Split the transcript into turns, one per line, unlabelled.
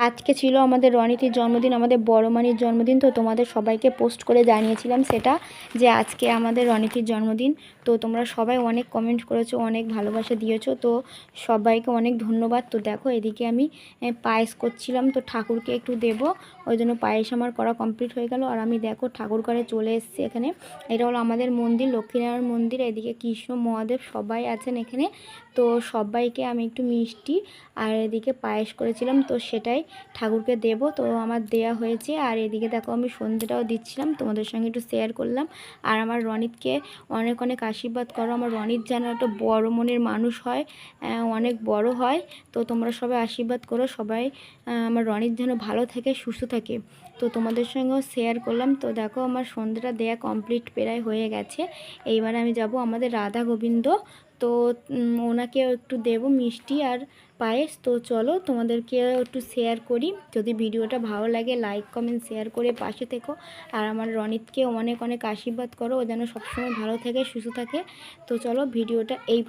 আজকে ছিল আমাদের রনিতির জন্মদিন, আমাদের বড় মানির জন্মদিন। তো তোমাদের সবাইকে পোস্ট করে জানিয়েছিলাম সেটা, যে আজকে আমাদের রনিতির জন্মদিন। তো তোমরা সবাই অনেক কমেন্ট করেছো, অনেক ভালোবাসা দিয়েছো, তো সবাইকে অনেক ধন্যবাদ। তো দেখো এদিকে আমি পায়েস করছিলাম, তো ঠাকুরকে একটু দেব, ওই জন্য পায়েস আমার করা কমপ্লিট হয়ে গেল। আর আমি দেখো ঠাকুর ঘরে চলে এসেছি। এখানে এটা হলো আমাদের মন্দির, লক্ষ্মীনারায়ণ মন্দির। এদিকে কৃষ্ণ মহাদেব সবাই আছেন এখানে। তো সবাইকে আমি একটু মিষ্টি আর এদিকে পায়েস করেছিলাম, তো সেটাই ঠাকুরকে দেব। তো আমার দেয়া হয়েছে। আর এদিকে দেখো আমি সন্ধ্যেটাও দিচ্ছিলাম, তোমাদের সঙ্গে একটু শেয়ার করলাম। আর আমার রনিতকে অনেক অনেক আশীর্বাদ করো, আমার রনিত যেন একটা বড় মনের মানুষ হয়, অনেক বড় হয়। তো তোমরা সবাই আশীর্বাদ করো, সবাই আমার রনিত যেন ভালো থাকে, সুস্থ থাকে। তো তোমাদের সঙ্গেও শেয়ার করলাম। তো দেখো আমার সন্ধ্যেটা দেয়া কমপ্লিট প্রায় হয়ে গেছে। এইবার আমি যাব আমাদের রাধা গোবিন্দ, তো ওনাকেও একটু দেব মিষ্টি আর পায়েস। তো চলো তোমাদেরকে একটু শেয়ার করি। যদি ভিডিওটা ভালো লাগে লাইক কমেন্ট শেয়ার করে পাশে থেকো। আর আমার রনিতকে অনেক অনেক আশীর্বাদ করো, ও যেন সবসময় ভালো থাকে, সুস্থ থাকে। তো চলো ভিডিওটা এই